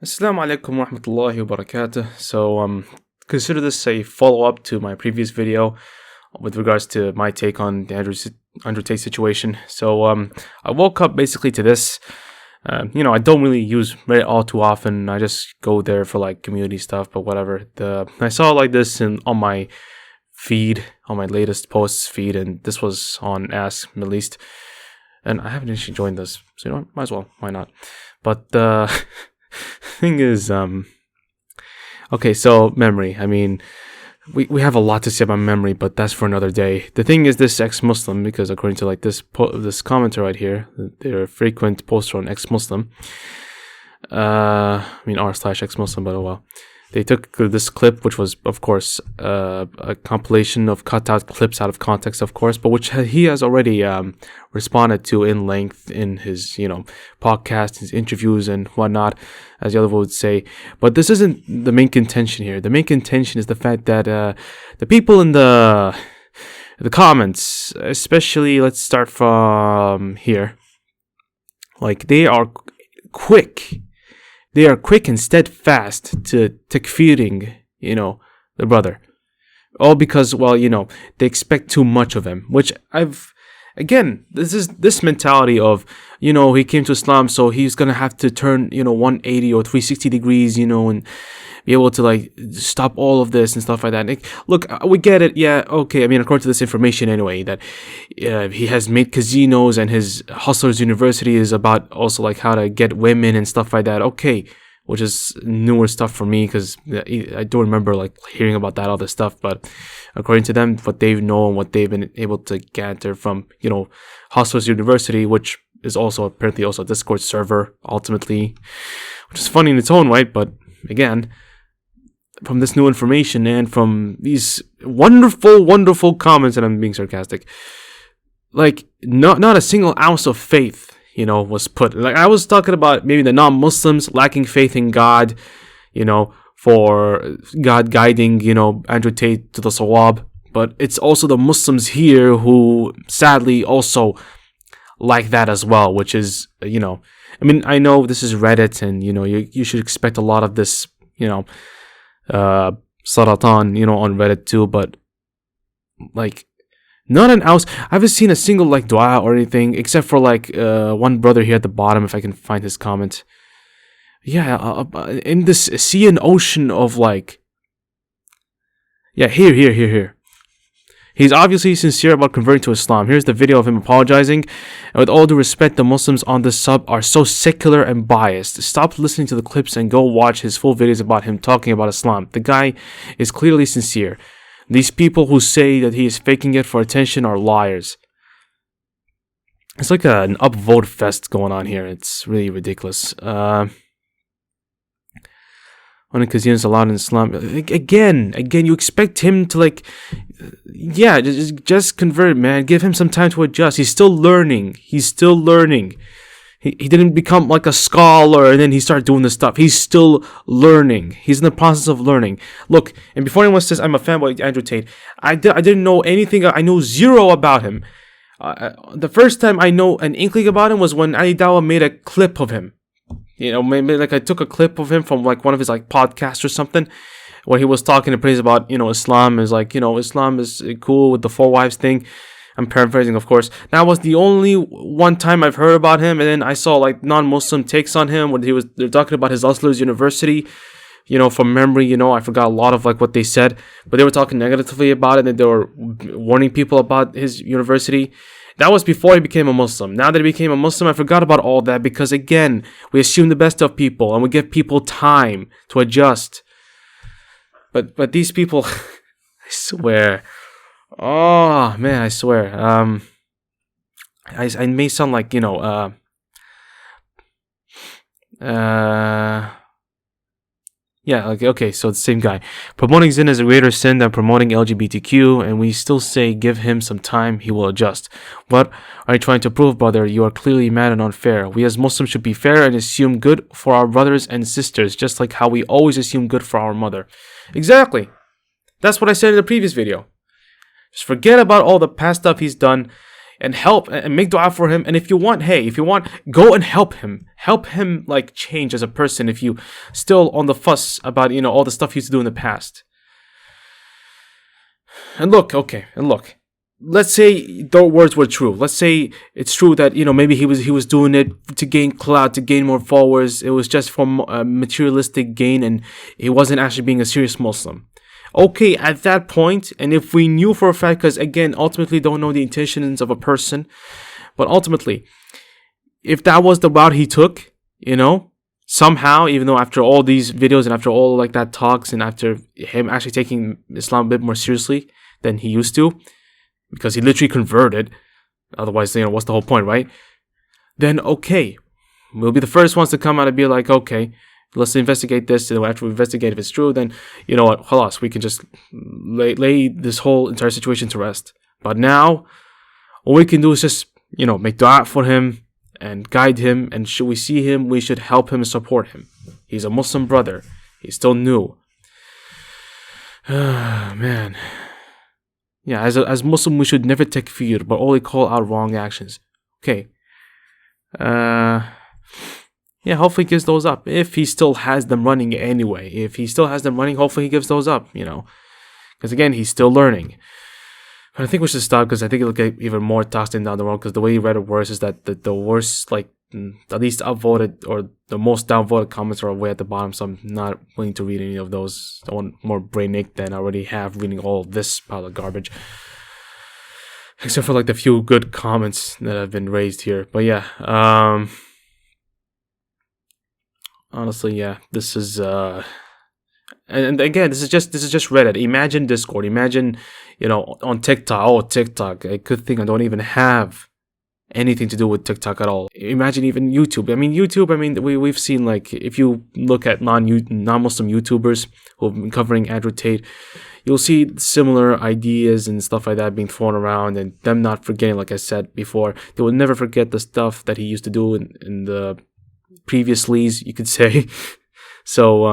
Assalamu alaikum wa rahmatullahi wa barakatuh. So, consider this a follow-up to my previous video with regards to my take on the Andrew Tate situation. So, I woke up basically to this. I don't really use Reddit all too often. I just go there for like community stuff, but whatever. I saw like this on my feed, on my latest posts feed, and this was on Ask Middle East. And I haven't actually joined this, so might as well. Why not? But thing is, okay, so memory. I mean, we have a lot to say about memory, but that's for another day. The thing is, this ex-Muslim, because according to like this commenter right here, they're a frequent poster on ex-Muslim. r/ex-Muslim, but oh well. They took this clip, which was, of course, a compilation of cut-out clips out of context, of course, but which he has already responded to in length in his, podcast, his interviews and whatnot, as the other would say. But this isn't the main contention here. The main contention is the fact that the people in the comments, especially, let's start from here, like, they are quick. They are quick and steadfast to takfiring, the brother. All because, they expect too much of him. Which this is this mentality of, he came to Islam, so he's going to have to turn, 180 or 360 degrees, and be able to, like, stop all of this and stuff like that. Look, we get it. Yeah, okay. I mean, according to this information anyway, that he has made casinos and his Hustlers University is about also, like, how to get women and stuff like that. Okay, which is newer stuff for me because I don't remember, like, hearing about that other stuff. But according to them, what they know and what they've been able to gather from, Hustlers University, which is also apparently also a Discord server, ultimately, which is funny in its own right, but again, from this new information and from these wonderful comments, and I'm being sarcastic, like, not a single ounce of faith, was put. Like, I was talking about maybe the non-Muslims lacking faith in God, for God guiding, Andrew Tate to the sawab, but it's also the Muslims here who sadly also like that as well, which is, I know this is Reddit, and, you should expect a lot of this, Saratan, on Reddit too, but, like, not an ounce. I haven't seen a single, like, dua or anything, except for, like, one brother here at the bottom, if I can find his comment. Yeah, in this sea and ocean of, like, yeah, here. He's obviously sincere about converting to Islam. Here's the video of him apologizing. And with all due respect, the Muslims on this sub are so secular and biased. Stop listening to the clips and go watch his full videos about him talking about Islam. The guy is clearly sincere. These people who say that he is faking it for attention are liars. It's like an upvote fest going on here. It's really ridiculous. When casinos allowed in Islam, again, you expect him to, like, yeah, just convert, man. Give him some time to adjust. He's still learning. He didn't become like a scholar and then he started doing this stuff. He's still learning. He's in the process of learning. Look, and before anyone says I'm a fanboy of Andrew Tate, I didn't know anything. I know zero about him. The first time I know an inkling about him was when Ali Dawah made a clip of him. Maybe like I took a clip of him from like one of his like podcasts or something, where he was talking to praise about, Islam is like, Islam is cool with the 4 wives thing. I'm paraphrasing, of course. That was the only one time I've heard about him, and then I saw like non-Muslim takes on him when they're talking about his Hustlers University. From memory, I forgot a lot of like what they said, but they were talking negatively about it, and they were warning people about his university. That was before he became a Muslim. Now that he became a Muslim, I forgot about all that because, again, we assume the best of people and we give people time to adjust. But these people, I swear. Oh, man, I swear. I may sound like, yeah, okay, so the same guy. Promoting Zina is a greater sin than promoting LGBTQ, and we still say give him some time, he will adjust. What are you trying to prove, brother? You are clearly mad and unfair. We as Muslims should be fair and assume good for our brothers and sisters, just like how we always assume good for our mother. Exactly. That's what I said in the previous video. Just forget about all the past stuff he's done. and help and make dua for him. And if you want, go and help him like change as a person. If you still on the fuss about all the stuff he used to do in the past. And look, let's say the words were true. Let's say it's true that maybe he was doing it to gain clout, to gain more followers. It was just for materialistic gain, and he wasn't actually being a serious Muslim. Okay, at that point, and if we knew for a fact, because again, ultimately don't know the intentions of a person, but ultimately, if that was the route he took, somehow, even though after all these videos and after all like that talks and after him actually taking Islam a bit more seriously than he used to, because he literally converted, otherwise, what's the whole point, right? Then okay, we'll be the first ones to come out and be like, okay, let's investigate this, and after we investigate if it's true, then you know what, khalas, we can just lay this whole entire situation to rest. But now, all we can do is just, make dua for him and guide him, and should we see him, we should help him and support him. He's a Muslim brother. He's still new. Man. Yeah, as Muslim, we should never takfir, but only call out wrong actions. Okay. Yeah, hopefully he gives those up. If he still has them running anyway. If he still has them running, hopefully he gives those up, Because again, he's still learning. But I think we should stop, because I think it'll get even more tossed in down the road, because the way you read it worse is that the worst, like, the least upvoted or the most downvoted comments are way at the bottom, so I'm not willing to read any of those. I want more brain ache than I already have reading all this pile of garbage. Except for like the few good comments that have been raised here. But yeah, honestly, yeah, this is and again, this is just Reddit. Imagine Discord. Imagine, on TikTok. Oh, TikTok. A good thing I don't even have anything to do with TikTok at all. Imagine even YouTube. We've seen, like, if you look at non-Muslim YouTubers who've been covering Andrew Tate, you'll see similar ideas and stuff like that being thrown around, and them not forgetting, like I said before, they will never forget the stuff that he used to do in the previouslys, you could say. So,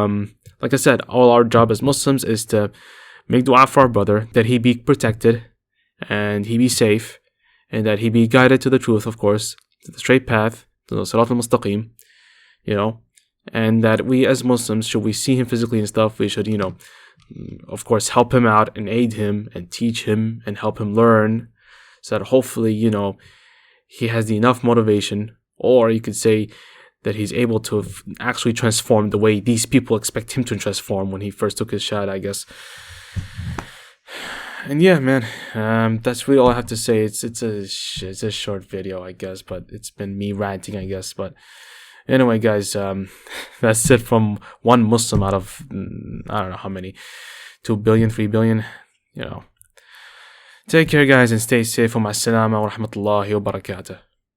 like I said, all our job as Muslims is to make dua for our brother, that he be protected and he be safe, and that he be guided to the truth, of course, to the straight path, to the Sirat al-Mustaqim, and that we as Muslims, should we see him physically and stuff, we should, of course, help him out and aid him and teach him and help him learn, so that hopefully, he has the enough motivation, or you could say that he's able to actually transform the way these people expect him to transform when he first took his shot, I guess. And yeah, man, that's really all I have to say. It's a short video, I guess, but it's been me ranting, I guess. But anyway, guys, that's it from one Muslim out of, I don't know how many, 2 billion, 3 billion, Take care, guys, and stay safe. Wa ma'as salama wa rahmatullahi wa barakatuh.